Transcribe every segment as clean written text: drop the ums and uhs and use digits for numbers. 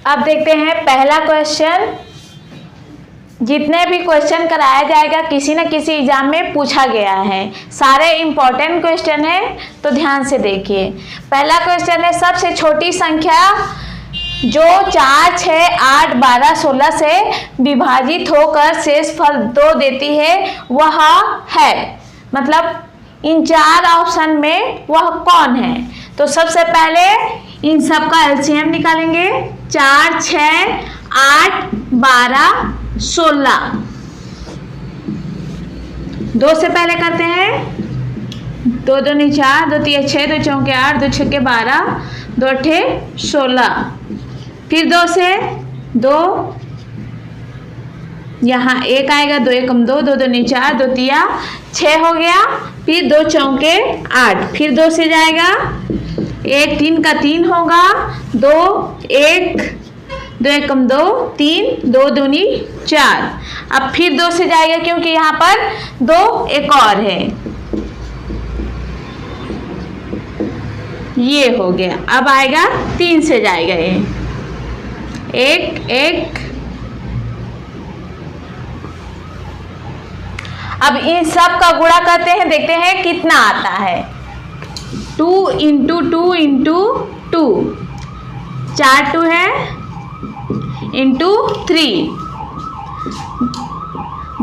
अब देखते हैं पहला क्वेश्चन। जितने भी क्वेश्चन कराया जाएगा किसी न किसी एग्जाम में पूछा गया है, सारे इम्पोर्टेंट क्वेश्चन है, तो ध्यान से देखिए। पहला क्वेश्चन है, सबसे छोटी संख्या जो 4, 6, 8, 12, 16 से विभाजित होकर शेषफल 2 देती है वह है। मतलब इन 4 ऑप्शन में वह कौन है। तो सबसे पहले इन सब का एलसीएम निकालेंगे। 4, 6, 8, 12, 16। 2 से पहले करते हैं। 2 दूनी 4, 2 तिया 6, 2 चौके 8, 2 छक्के 12, 2 अठे 16। फिर 2 से 2, यहाँ 1 आएगा, 2 एकम 2, 2 दूनी 4, 2 तिया 6 हो गया। फिर 2 चौके 8, फिर 2 से जाएगा, 1 3 का 3 होगा, 2 1, 2 एकम 2, 3, 2 दूनी 4। अब फिर 2 से जाएगा क्योंकि यहाँ पर 2 एक और है, ये हो गया। अब आएगा 3 से जाएगा, ये 1 1। अब इन सब का गुणा करते हैं, देखते हैं कितना आता है। 2 × 2 × 2, 4 2 है, इंटू 3,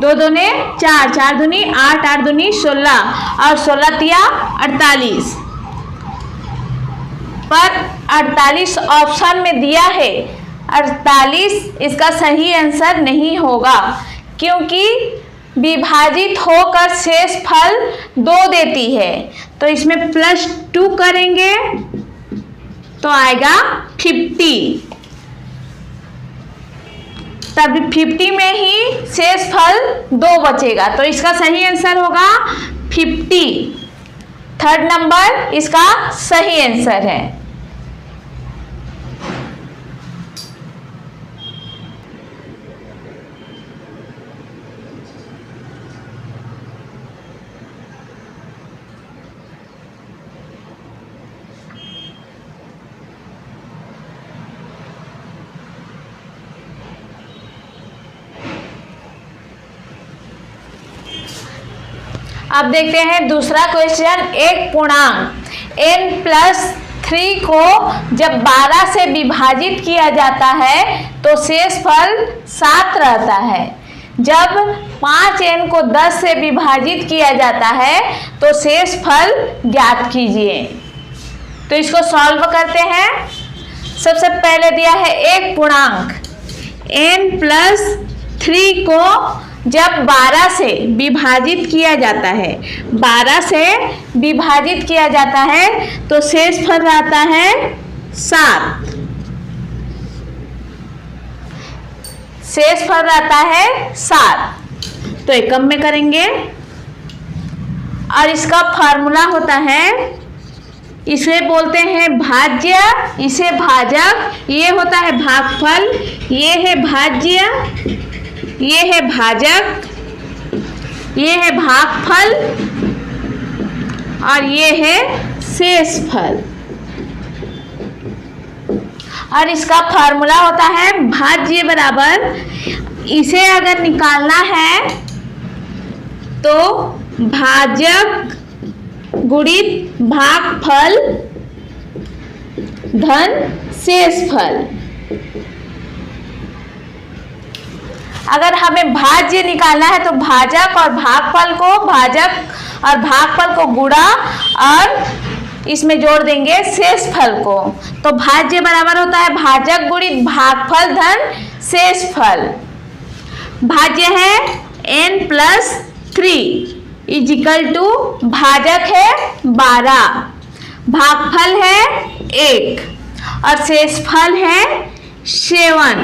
2 दूने 4, 4 दूनी 8, 8 दूनी 16 और 16 तिया 48। पर 48 ऑप्शन में दिया है, 48 इसका सही आंसर नहीं होगा क्योंकि विभाजित होकर शेषफल 2 देती है। तो इसमें +2 करेंगे तो आएगा 50। तब 50 में ही शेषफल 2 बचेगा, तो इसका सही आंसर होगा 50। 3rd नंबर इसका सही आंसर है। अब देखते हैं दूसरा क्वेश्चन। एक पूर्णांक n+3 को जब 12 से विभाजित किया जाता है तो शेषफल 7 रहता है। जब 5n को 10 से विभाजित किया जाता है तो शेषफल ज्ञात कीजिए। तो इसको सॉल्व करते हैं। सबसे पहले दिया है एक पूर्णांक n+3 को जब 12 से विभाजित किया जाता है, 12 से विभाजित किया जाता है तो शेषफल आता है 7। शेषफल आता है 7, तो एकम में करेंगे और इसका फॉर्मूला होता है, इसे बोलते हैं भाज्य, इसे भाजक, ये होता है भागफल, ये है भाज्य, ये है भाजक, ये है भागफल और ये है शेषफल। और इसका फॉर्मूला होता है भाज्य बराबर, इसे अगर निकालना है तो भाजक गुणित भागफल धन शेषफल। अगर हमें भाज्य निकालना है तो भाजक और भागफल को, भाजक और भागफल को गुणा और इसमें जोड़ देंगे शेषफल को। तो भाज्य बराबर होता है भाजक गुणित भागफल धन शेषफल। भाज्य है n+3 = भाजक है 12, भागफल है 1 और शेषफल है 7।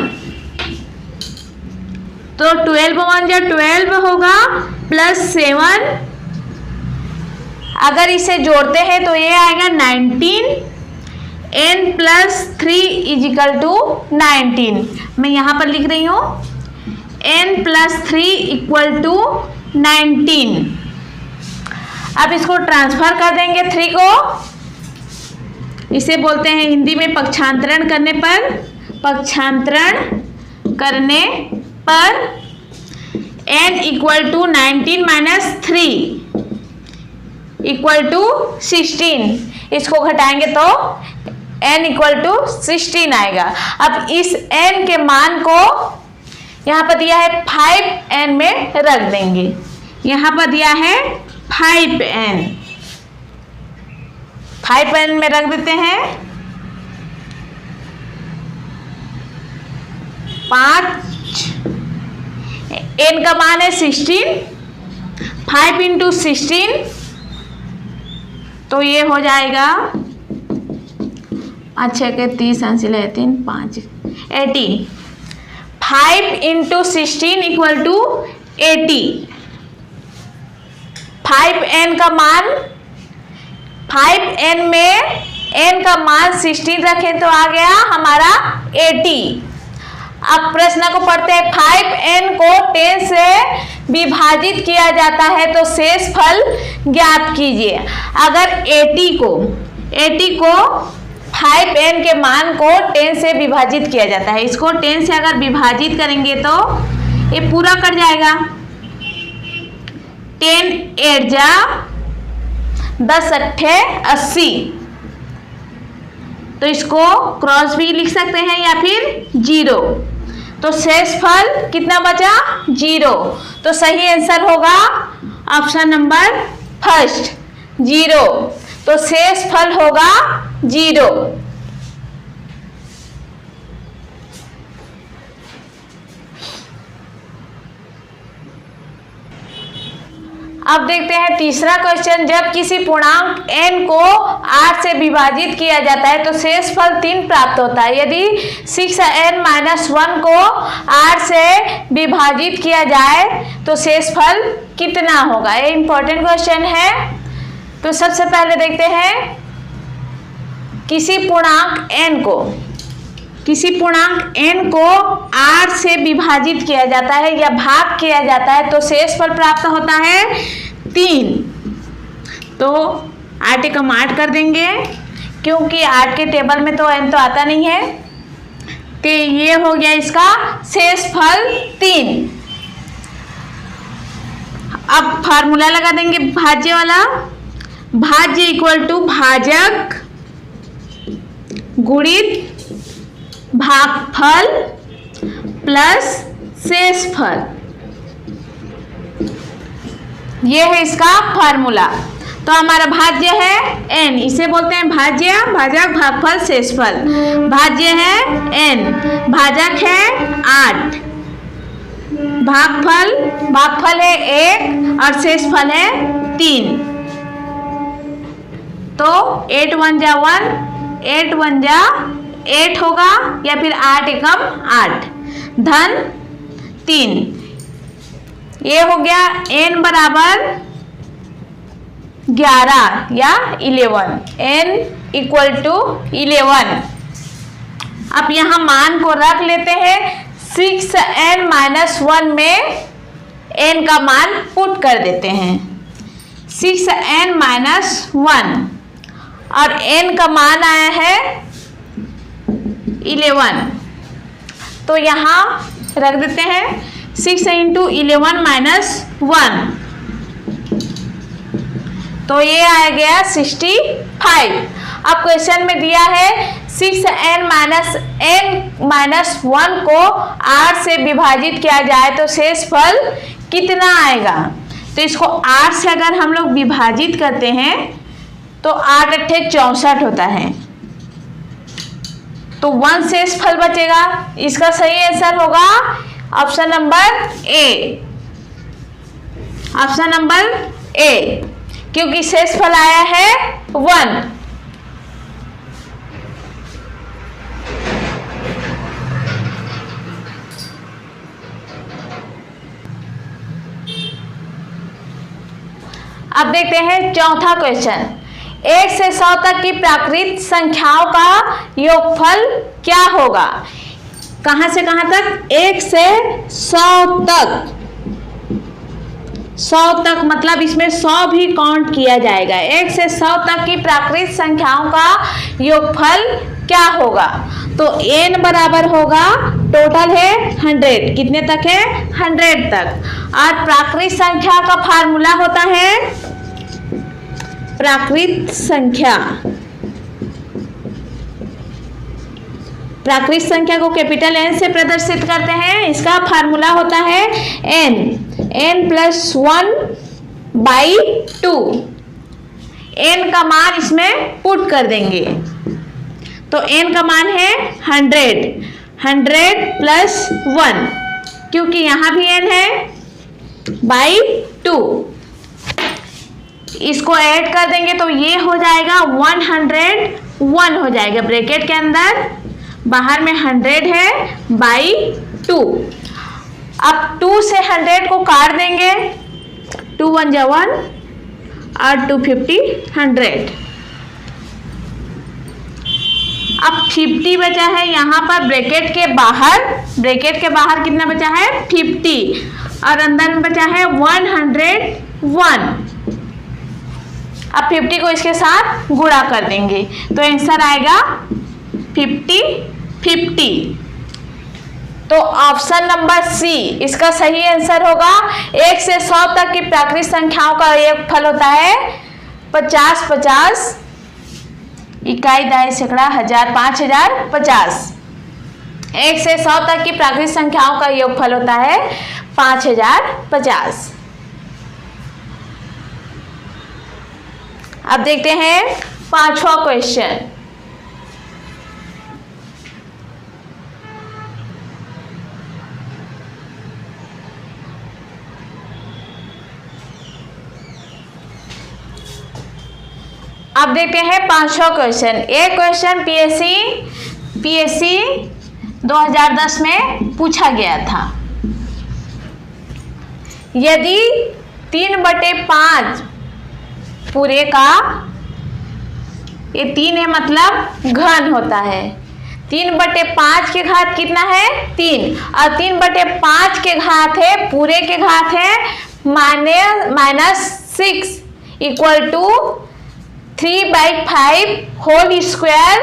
तो 12 × 1 = 12 होगा +7। अगर इसे जोड़ते हैं तो ये आएगा 19। n+3 = 19। मैं यहाँ पर लिख रही हूँ n+3 = 19। अब इसको ट्रांसफर कर देंगे 3 को, इसे बोलते हैं हिंदी में पक्षांतरण करने पर पक्षांतरण करने पर n equal to 19 minus 3 equal to 16। इसको घटाएंगे तो n इक्वल टू 16 आएगा। अब इस n के मान को यहाँ पर दिया है 5n में रख देंगे। यहाँ पर दिया है 5n, 5n में रख देते हैं। 5 n का मान है 16, 5 इंटू 16 तो ये हो जाएगा 5 के 30 अंसिल है 3 5 80। 5 इंटू 16 इक्वल टू 80। 5n का मान 5n में n का मान 16 रखें तो आ गया हमारा 80। अब प्रश्न को पढ़ते हैं। 5n को 10 से विभाजित किया जाता है तो शेष फल ज्ञात कीजिए। अगर 80 को 5n के मान को 10 से विभाजित किया जाता है, इसको 10 से अगर विभाजित करेंगे तो ये पूरा कट जाएगा। 10 8 जा 10 अट्ठे 80, तो इसको क्रॉस भी लिख सकते हैं या फिर 0। तो शेष फल कितना बचा 0। तो सही आंसर होगा ऑप्शन नंबर फर्स्ट 0। तो शेष फल होगा 0। अब देखते हैं तीसरा क्वेश्चन। जब किसी पूर्णांक n को 8 से विभाजित किया जाता है तो शेष फल 3 प्राप्त होता है। यदि 6n-1 को 8 से विभाजित किया जाए तो शेष फल कितना होगा? ये इंपॉर्टेंट क्वेश्चन है। तो सबसे पहले देखते हैं किसी पूर्णांक n को 8 से विभाजित किया जाता है या भाग किया जाता है तो शेष फल प्राप्त होता है 3। तो 8 एकम 8 कर देंगे, क्योंकि 8 के टेबल में तो n तो आता नहीं है। तो ये हो गया इसका शेष फल 3। अब फार्मूला लगा देंगे भाज्य वाला। भाज्य इक्वल टू भाजक गुणित भागफल प्लस शेषफल, ये है इसका फार्मूला। तो हमारा भाज्य है n, इसे बोलते हैं भाज्य, भाजक भागफल शेषफल। भाज्य है n, भाजक है 8, भागफल है 1 और शेषफल है 3। तो 8 1 जा 1, 8 1 जा 8 होगा या फिर 8 एकम 8 धन 3। ये हो गया n बराबर 11 या 11, n इक्वल टू 11। अब यहाँ मान को रख लेते हैं। 6n-1 में n का मान पुट कर देते हैं। 6n-1 और n का मान आया है 11, तो यहाँ रख देते हैं 6 इंटू 11-1, तो ये आ गया 65। अब क्वेश्चन में दिया है 6n-1 को 8 से विभाजित किया जाए तो शेष फल कितना आएगा? तो इसको 8 से अगर हम लोग विभाजित करते हैं तो 8 अट्ठे 64 होता है, तो 1 शेष फल बचेगा। इसका सही आंसर होगा option number A, option number A, क्योंकि शेष फल आया है 1। अब देखते हैं चौथा क्वेश्चन। 1 से 100 तक की प्राकृत संख्याओं का योगफल क्या होगा? कहां से कहां तक? 1 से 100 तक। 100 तक मतलब इसमें 100 भी काउंट किया जाएगा। 1 से 100 तक की प्राकृत संख्याओं का योगफल क्या होगा? तो n बराबर होगा, टोटल है 100, कितने तक है? 100 तक। और प्राकृत संख्या का फार्मूला होता है, प्राकृत संख्या, प्राकृत संख्या को कैपिटल N से प्रदर्शित करते हैं। इसका फार्मूला होता है n प्लस 1/2। n का मान इसमें पुट कर देंगे, तो n का मान है 100 प्लस 1, क्योंकि यहाँ भी n है, बाई 2। इसको ऐड कर देंगे तो ये हो जाएगा 101 हो जाएगा, ब्रैकेट के अंदर, बाहर में 100 है बाई 2। अब 2 से 100 को काट देंगे, 2 1 जा 1 और 2 50 100। अब 50 बचा है यहाँ पर ब्रैकेट के बाहर, ब्रैकेट के बाहर कितना बचा है? 50, और अंदर में बचा है 101। अब 50 को इसके साथ गुणा कर देंगे तो आंसर आएगा 50 तो ऑप्शन नंबर सी इसका सही आंसर होगा। 1 से 100 तक की प्राकृत संख्याओं का योगफल होता है 50 50, इकाई दाई सैकड़ा हजार 5000 50। 1 से 100 तक की प्राकृत संख्याओं का योगफल होता है 5000 50। अब देखते हैं 5वां क्वेश्चन। अब देखते हैं 5वां क्वेश्चन। एक क्वेश्चन पीएससी 2010 में पूछा गया था। यदि 3/5 पूरे का, ये 3 है मतलब घन होता है, 3/5 के घात कितना है? 3, और 3/5 के घात है, पूरे के घात है -6 equal to 3/5 whole square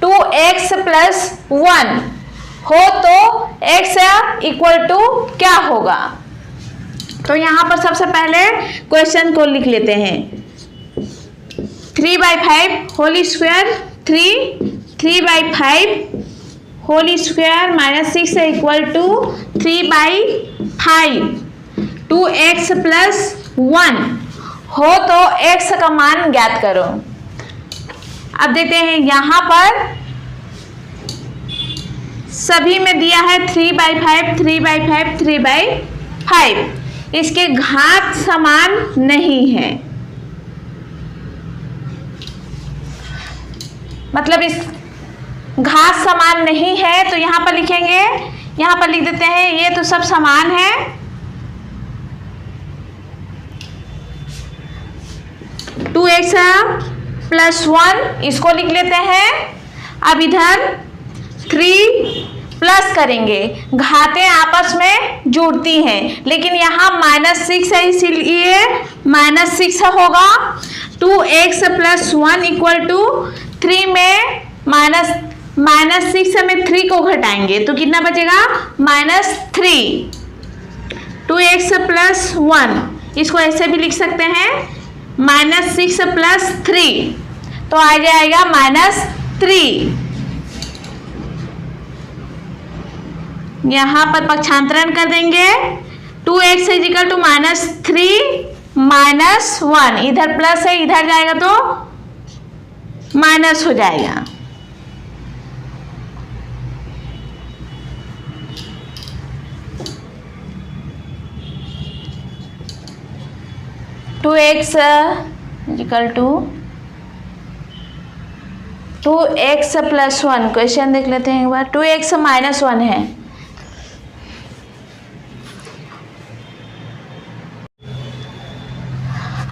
2x plus 1 हो तो x इक्वल टू क्या होगा? तो यहाँ पर सबसे पहले क्वेश्चन को लिख लेते हैं। 3/5 whole square 3/5 whole square -6 equal to 3/5 2x plus 1 हो तो x का मान ज्ञात करो। अब देखते हैं यहाँ पर सभी में दिया है 3/5 3/5 3/5, इसके घात समान नहीं है, मतलब इस घात समान नहीं है तो यहाँ पर लिखेंगे, यहाँ पर लिख देते हैं ये तो सब समान है, 2x प्लस 1 इसको लिख लेते हैं। अब इधर 3 प्लस करेंगे, घातें आपस में जुड़ती हैं, लेकिन यहाँ -6 है इसीलिए -6 होगा। 2x प्लस 1 इक्वल टू 3 में -6 में 3 को घटाएंगे तो कितना बचेगा? -3। 2x प्लस 1 इसको ऐसे भी लिख सकते हैं -6 प्लस 3 तो आ जाएगा -3। यहाँ पर पक्षांतरण कर देंगे, 2x इक्वल टू -3 -1, इधर प्लस है इधर जाएगा तो माइनस हो जाएगा। Two x equal to 2x plus 1, question देख लेते हैं एक बार। 2x -1 है,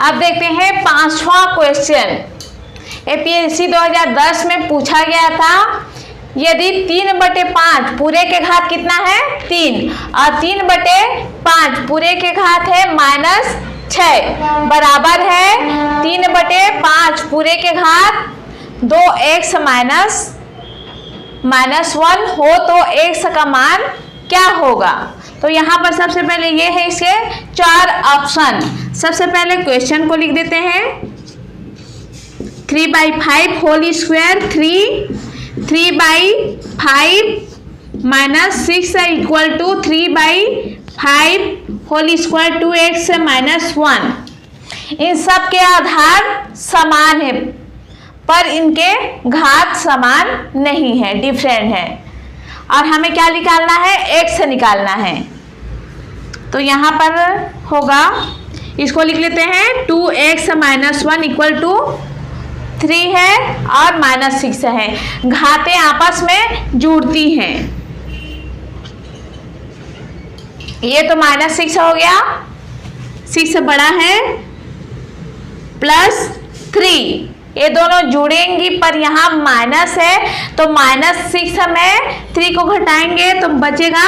अब देखते हैं 5वां क्वेश्चन। एपीएससी 2010 में पूछा गया था, यदि 3/5 पूरे के घात कितना है? 3, और 3/5 पूरे के घात है -6 बराबर है 3/5 पूरे के घात 2x -1 हो तो x का मान क्या होगा। तो यहाँ पर सबसे पहले ये है इसके 4 ऑप्शन। सबसे पहले क्वेश्चन को लिख देते हैं 3/5 whole square 3/5 -6 equal to 3/5 whole square 2x -1। इन सब के आधार समान है पर इनके घात समान नहीं है, डिफरेंट है। और हमें क्या निकालना है, x निकालना है। तो यहाँ पर होगा, इसको लिख लेते हैं 2x -1 इक्वल टू 3 है और -6 है। घातें आपस में जुड़ती हैं। ये तो -6 हो गया, 6 से बड़ा है, +3, ये दोनों जुड़ेंगी पर यहाँ माइनस है तो -6 में 3 को घटाएंगे तो बचेगा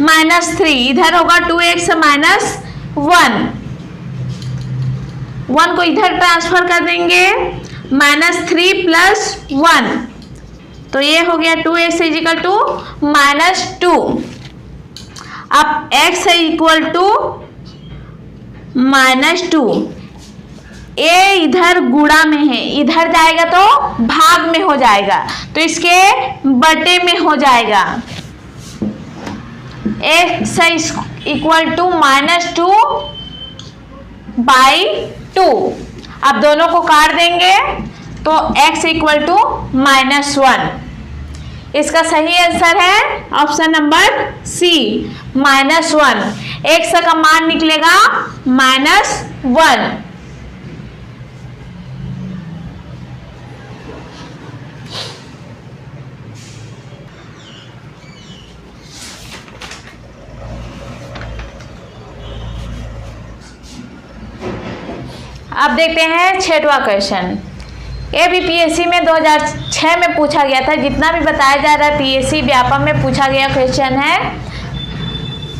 -3। इधर होगा 2x -1, 1 को इधर ट्रांसफर कर देंगे, -3 + 1, तो ये हो गया 2x इक्वल टू -2। अब x इक्वल टू -2, ये इधर गुणा में है, इधर जाएगा तो भाग में हो जाएगा, तो इसके बटे में हो जाएगा। x equal to -2/2। अब दोनों को काट देंगे तो x इक्वल टू -1। इसका सही आंसर है ऑप्शन नंबर C, -1। x का मान निकलेगा -1। अब देखते हैं 6वां क्वेश्चन। ये भी पीएससी में 2006 में पूछा गया था। जितना भी बताया जा रहा है पीएससी व्यापम में पूछा गया क्वेश्चन है।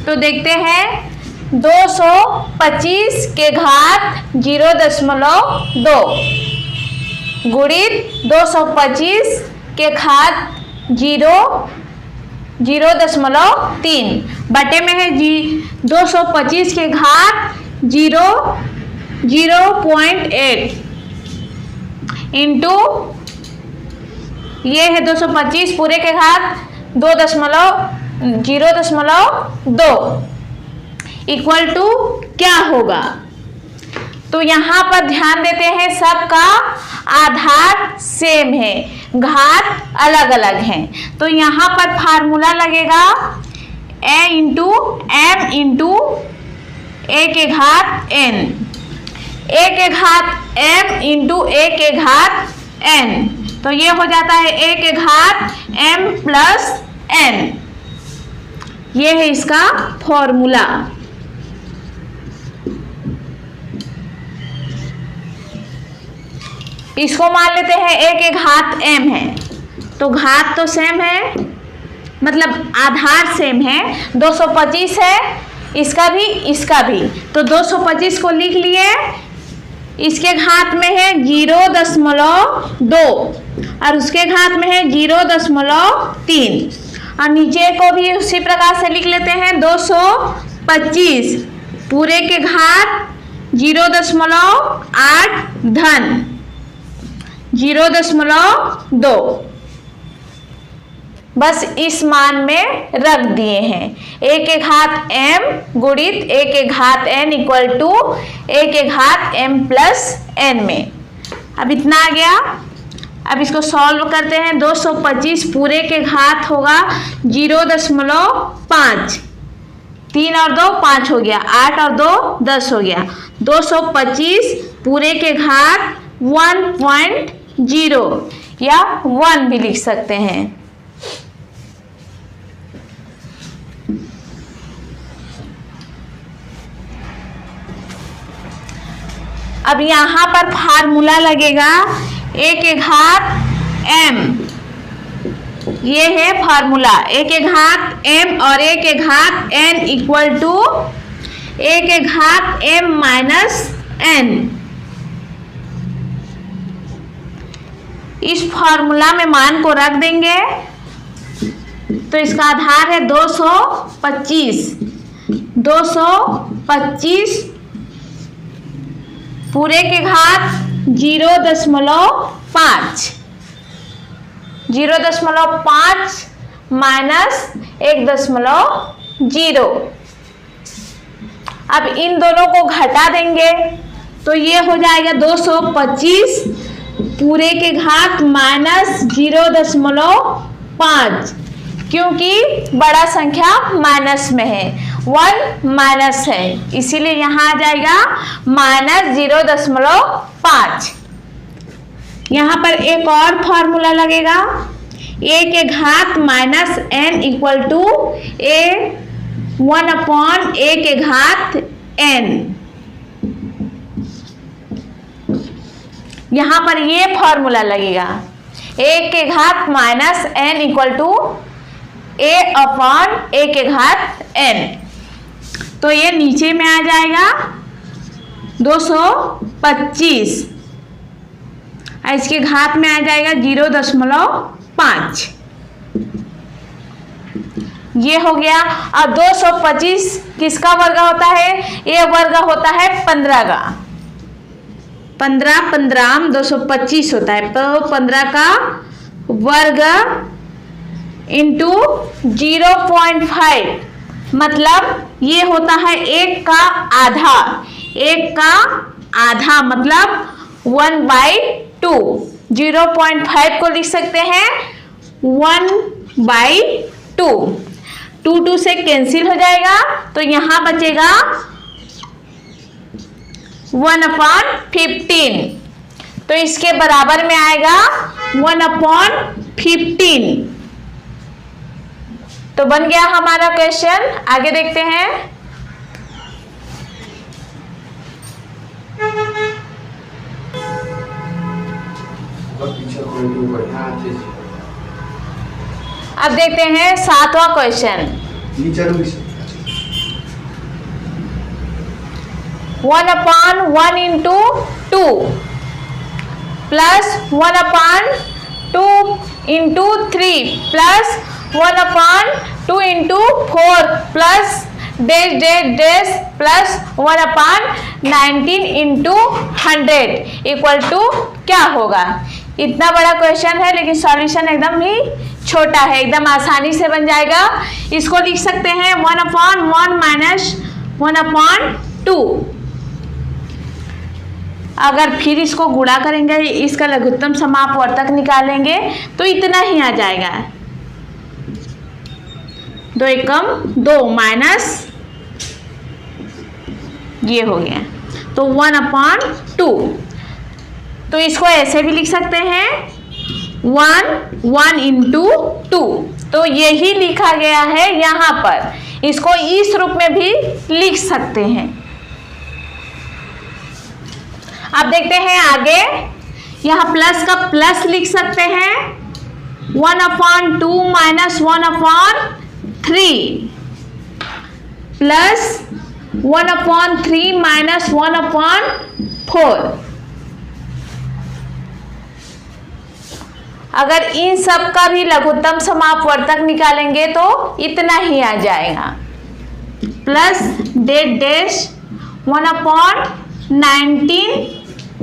तो देखते हैं 225 के घात 0.2 गुणित 225 के घात 0.3 बटे में है 225 के घात 0.8 इंटू ये है 225 पूरे के घात 0.2 इक्वल टू क्या होगा। तो यहाँ पर ध्यान देते हैं सबका आधार सेम है, घात अलग अलग हैं। तो यहाँ पर फार्मूला लगेगा a into m into a के घात n, a के घात m इंटू a के घात n, तो ये हो जाता है a के घात m प्लस n। ये है इसका फॉर्मूला। इसको मान लेते हैं a के घात m है, तो घात तो सेम है, मतलब आधार सेम है। 225 है, इसका भी इसका भी, तो 225 को लिख लिए, इसके घात में है 0.2 और उसके घात में है 0.3 और नीचे को भी उसी प्रकार से लिख लेते हैं 225 पूरे के घात 0.8 धन 0.2 बस इस मान में रख दिए हैं। a के घात m गुणित a के घात n इक्वल टू a के घात m प्लस n में। अब इतना आ गया। अब इसको सॉल्व करते हैं। 225 पूरे के घात होगा 0.5, 3 और 2 5 हो गया, 8 और 2 10 हो गया। 225 पूरे के घात 1.0 या 1 भी लिख सकते हैं। अब यहाँ पर फार्मूला लगेगा a के घात m, ये है फार्मूला। a के घात m और a के घात n इक्वल टू a के घात m माइनस n। इस फार्मूला में मान को रख देंगे तो इसका आधार है 225। 225 पूरे के घात 0.5, 0.5 माइनस 1.0। अब इन दोनों को घटा देंगे तो ये हो जाएगा 225 पूरे के घात माइनस 0.5, क्योंकि बड़ा संख्या माइनस में है, 1 माइनस है, इसीलिए यहाँ आ जाएगा माइनस 0.5। यहाँ पर एक और फॉर्मूला लगेगा, a के घात minus n equal to a के घात n। यहाँ पर ये फॉर्मूला लगेगा, a के घात minus n equal to a के घात n। तो ये नीचे में आ जाएगा 225, इसके घात में आ जाएगा 0.5। ये हो गया। और 225 किसका वर्ग होता है? ये वर्ग होता है 15 का। 15 15 225 होता है, तो 15 का वर्ग इंटू 0.5, मतलब ये होता है 1 का आधा। 1 का आधा मतलब 1/2। 0.5 को लिख सकते हैं 1/2। 2 से कैंसिल हो जाएगा तो यहाँ बचेगा 1/15। तो इसके बराबर में आएगा 1/15। तो बन गया हमारा क्वेश्चन। आगे देखते हैं। अब देखते हैं 7वां question. 1/1 into 2 plus 1/2 into 3 plus 1/2 into 4 plus dash dash dash plus 1/19 into 100 equal to क्या होगा? इतना बड़ा क्वेश्चन है लेकिन सॉल्यूशन एकदम ही छोटा है, एकदम आसानी से बन जाएगा। इसको लिख सकते हैं 1/1 माइनस 1/2। अगर फिर इसको गुणा करेंगे, इसका लघुत्तम समापवर्तक निकालेंगे तो इतना ही आ जाएगा। 2 एकम 2 माइनस ये हो गया, तो 1/2। तो इसको ऐसे भी लिख सकते हैं 1 into 2। तो यही लिखा गया है यहाँ पर, इसको इस रूप में भी लिख सकते हैं। अब देखते हैं आगे। यहाँ प्लस का प्लस लिख सकते हैं 1/2 माइनस 1/3 प्लस 1/3 माइनस 1/4। अगर इन सब का भी लघुत्तम समापवर्तक निकालेंगे तो इतना ही आ जाएगा, प्लस डेट डैश 1/19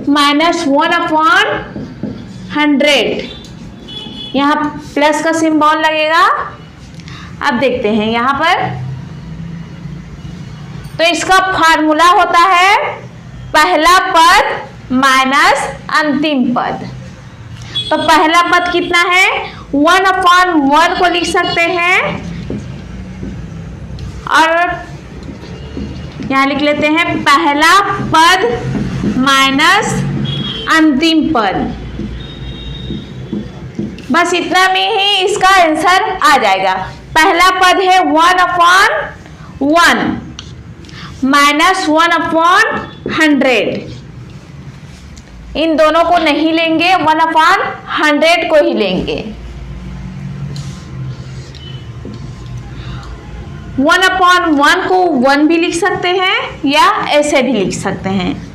माइनस 1/100। यहाँ प्लस का सिंबल लगेगा। अब देखते हैं यहाँ पर, तो इसका फार्मूला होता है पहला पद माइनस अंतिम पद। तो पहला पद कितना है? 1/1 को लिख सकते हैं और यहां लिख लेते हैं पहला पद माइनस अंतिम पद। बस इतना में ही इसका आंसर आ जाएगा। पहला पद है 1/1 माइनस 1/100। इन दोनों को नहीं लेंगे, 1/100 को ही लेंगे। 1/1 को 1 भी लिख सकते हैं या ऐसे भी लिख सकते हैं।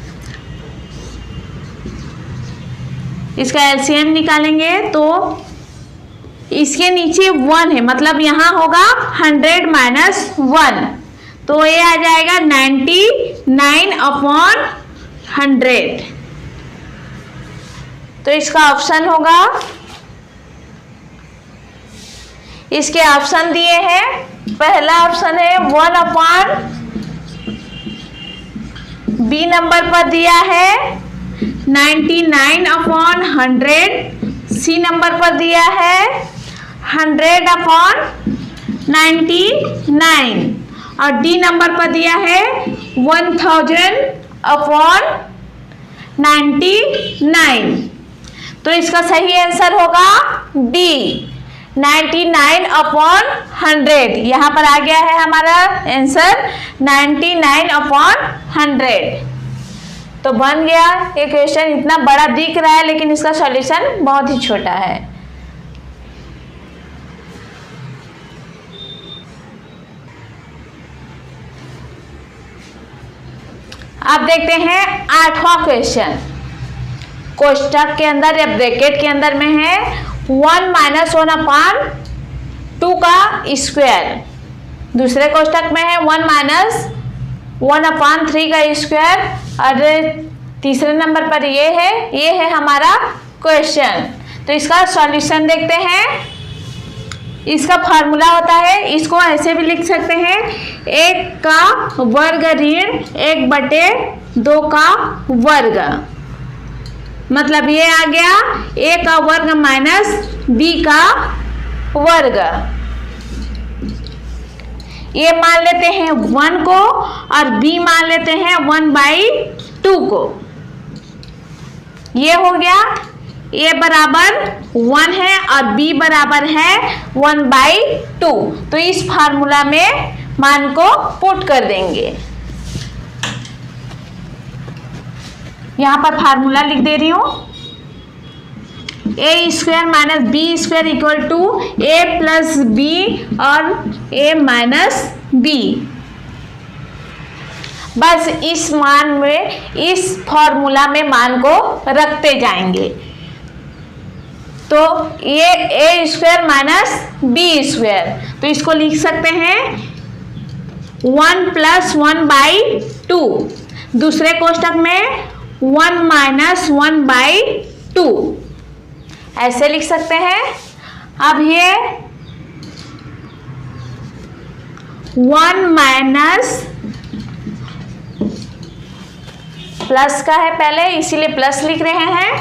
इसका एलसीएम निकालेंगे तो इसके नीचे 1 है, मतलब यहाँ होगा 100 माइनस 1, तो ये आ जाएगा 99/100। तो इसका ऑप्शन होगा, इसके ऑप्शन दिए हैं। पहला ऑप्शन है 1/, बी नंबर पर दिया है 99/100, सी नंबर पर दिया है 100/99 और डी नंबर पर दिया है 1000/99। तो इसका सही आंसर होगा डी, 99/100। यहाँ पर आ गया है हमारा आंसर 99/100। तो बन गया ये क्वेश्चन। इतना बड़ा दिख रहा है लेकिन इसका सॉल्यूशन बहुत ही छोटा है। अब देखते हैं 8वां क्वेश्चन। कोष्टक के अंदर या ब्रैकेट के अंदर में है 1 - 1/2 का स्क्वायर। दूसरे कोष्टक में है 1 - 1/3 का स्क्वायर और तीसरे नंबर पर ये है हमारा क्वेश्चन। तो इसका सॉल्यूशन देखते हैं। इसका फार्मूला होता है, इसको ऐसे भी लिख सकते हैं, 1 का वर्ग ऋण 1/2 का वर्ग। मतलब ये आ गया a का वर्ग माइनस b का वर्ग। ये मान लेते हैं 1 को और b मान लेते हैं 1/2 को। ये हो गया, a बराबर 1 है और b बराबर है 1/2। तो इस फार्मूला में मान को पुट कर देंगे। यहाँ पर फार्मूला लिख दे रही हूँ, a² minus b² equal to a plus b और a माइनस b। बस इस मान में, इस फॉर्मूला में मान को रखते जाएंगे। तो ये a² माइनस b², तो इसको लिख सकते हैं 1 + 1/2। दूसरे कोष्टक में 1 - 1/2 ऐसे लिख सकते हैं। अब ये 1 माइनस प्लस का है पहले, इसीलिए प्लस लिख रहे हैं,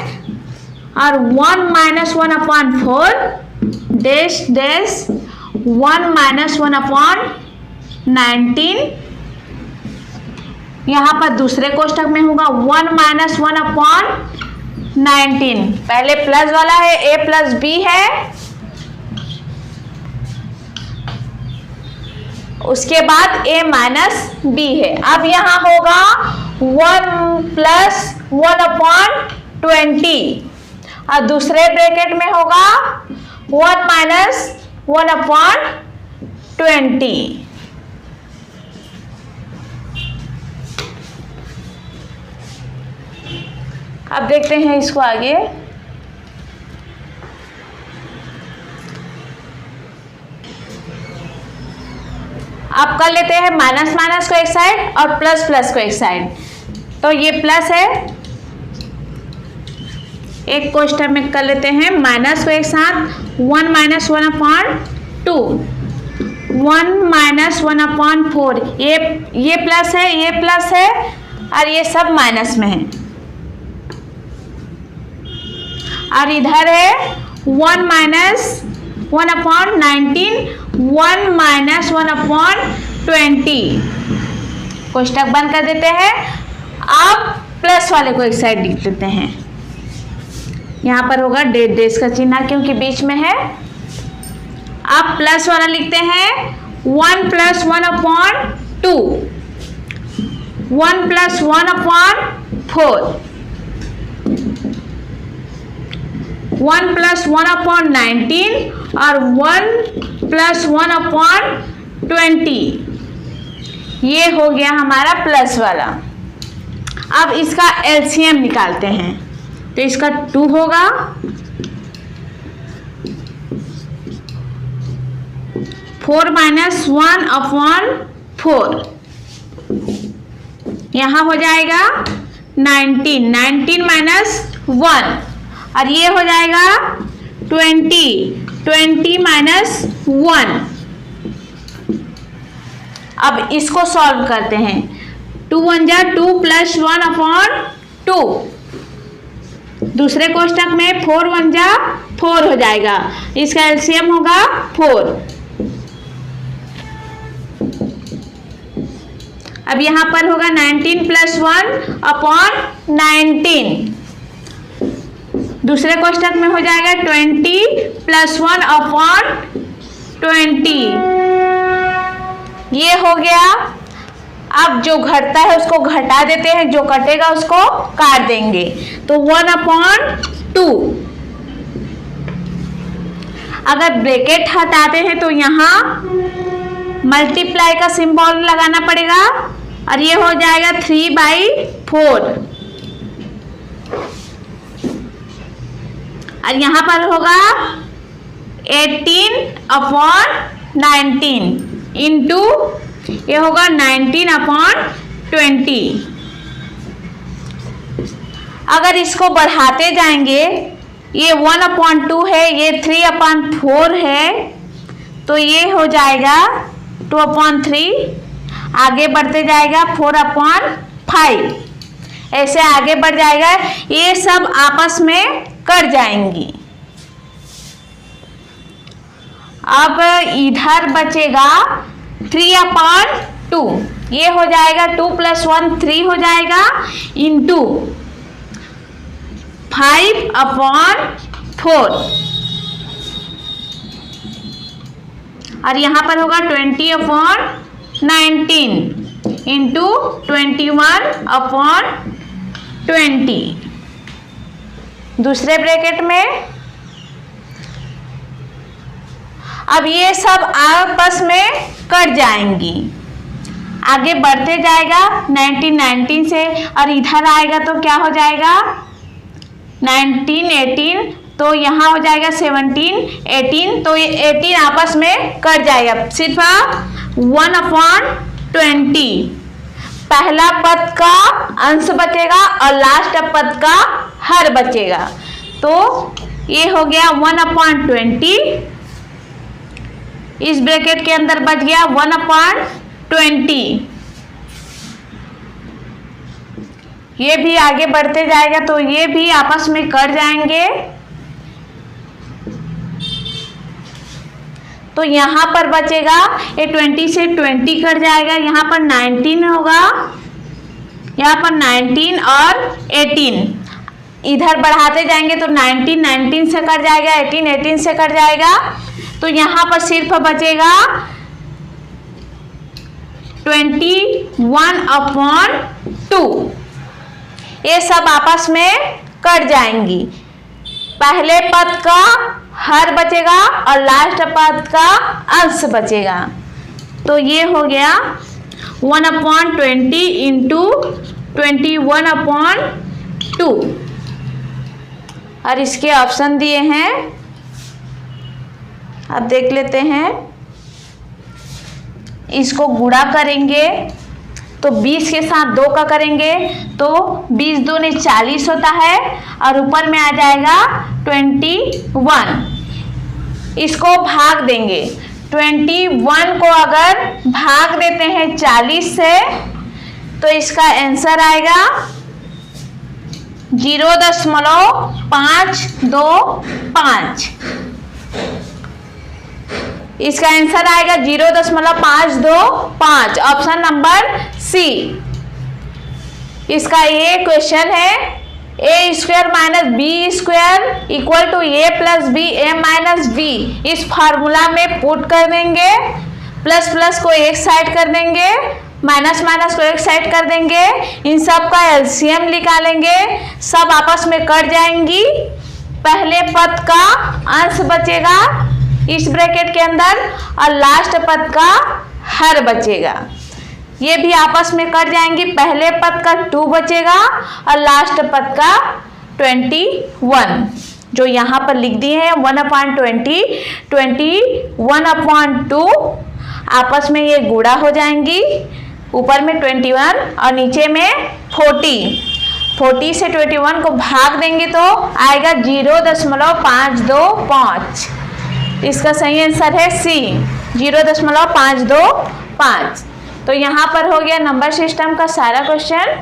और 1 - 1/4 डैश डैश 1 - 1/19। यहाँ पर दूसरे कोष्टक में होगा 1 - 1/19। पहले प्लस वाला है, a प्लस b है, उसके बाद a माइनस b है। अब यहाँ होगा 1 + 1/20 और दूसरे ब्रैकेट में होगा 1 - 1/20। अब देखते हैं इसको आगे। आप कर लेते हैं माइनस माइनस को एक साइड और प्लस प्लस को एक साइड। तो ये प्लस है, एक कोष्टक में कर लेते हैं माइनस को एक साथ, 1 - 1/2, 1 - 1/4। ये प्लस है, ये प्लस है और ये सब माइनस में है। और इधर है 1 - 1/19, 1 - 1/20। कोष्टक बंद कर देते हैं। अब प्लस वाले को एक साइड लिख लेते हैं। यहाँ पर होगा डैश का चिन्ह क्योंकि बीच में है। अब प्लस वाला लिखते हैं 1 + 1/2, 1 + 1/4, 1 + 1/19 और 1 + 1/20। ये हो गया हमारा प्लस वाला। अब इसका एलसीएम निकालते हैं। तो इसका 2 होगा 4 माइनस 1/4, यहाँ हो जाएगा 19, 19 माइनस 1, और ये हो जाएगा 20, 20 माइनस 1। अब इसको सॉल्व करते हैं। 2 1 जा 2 प्लस 1/2, दूसरे कोष्टक में 4 1 जा 4 हो जाएगा, इसका एलसीएम होगा 4। अब यहाँ पर होगा 19 प्लस 1/19, दूसरे कोष्टक में हो जाएगा 20 प्लस 1/20, ये हो गया। अब जो घटता है उसको घटा देते हैं, जो कटेगा उसको काट देंगे, तो 1/2। अगर ब्रैकेट हटाते हैं तो यहाँ मल्टीप्लाई का सिंबल लगाना पड़ेगा, और ये हो जाएगा 3/4, और यहाँ पर होगा 18/19 इंटू ये होगा 19/20। अगर इसको बढ़ाते जाएंगे, ये 1/2 है, ये 3/4 है, तो ये हो जाएगा 2/3, आगे बढ़ते जाएगा 4/5, ऐसे आगे बढ़ जाएगा। ये सब आपस में कट जाएंगी। अब इधर बचेगा 3/2, ये हो जाएगा 2 + 1 3 हो जाएगा, इंटू 5/4, और यहाँ पर होगा 20/19 इंटू 21/20, दूसरे ब्रैकेट में। अब ये सब आपस में कट जाएंगी, आगे बढ़ते जाएगा 19 से, और इधर आएगा तो क्या हो जाएगा 19 18, तो यहाँ हो जाएगा 17 18, तो ये 18 आपस में कट जाएगा, सिर्फ 1/20 पहला पद का अंश बचेगा और लास्ट पद का हर बचेगा, तो ये हो गया 1/20, इस ब्रैकेट के अंदर बच गया 1/20। ये भी आगे बढ़ते जाएगा तो ये भी आपस में कट जाएंगे, तो यहाँ पर बचेगा ये 20 से 20 कट जाएगा, यहाँ पर 19 होगा, यहाँ पर 19 और 18, इधर बढ़ाते जाएंगे तो 19 19 से कट जाएगा, 18 18 से कट जाएगा, तो यहाँ पर सिर्फ बचेगा 21/2। ये सब आपस में कट जाएंगी, पहले पद का हर बचेगा और लास्ट पद का अंश बचेगा, तो ये हो गया 1/20 इंटू 21/2, और इसके ऑप्शन दिए हैं, अब देख लेते हैं। इसको गुणा करेंगे तो 20 के साथ 2 का करेंगे तो 20 दूनी 40 होता है, और ऊपर में आ जाएगा 21। इसको भाग देंगे, 21 को अगर भाग देते हैं 40 से तो इसका आंसर आएगा 0.525। इसका आंसर आएगा 0.525, ऑप्शन नंबर सी। इसका ये क्वेश्चन है a² - b² = a + b a - b। इस फार्मूला में पुट कर देंगे, प्लस प्लस को एक साइड कर देंगे, माइनस माइनस को एक साइड कर देंगे, इन सब का एलसीएम निकालेंगे, सब आपस में कट जाएंगी, पहले पद का अंश बचेगा इस ब्रैकेट के अंदर और लास्ट पद का हर बचेगा, ये भी आपस में कट जाएंगी, पहले पद का 2 बचेगा और लास्ट पद का 21। जो यहाँ पर लिख दिए हैं 1/20, 21/2 आपस में ये गुणा हो जाएंगी, ऊपर में 21 और नीचे में 40 से 21 को भाग देंगे तो आएगा 0.525। इसका सही आंसर है सी, 0.525। तो यहाँ पर हो गया नंबर सिस्टम का सारा क्वेश्चन।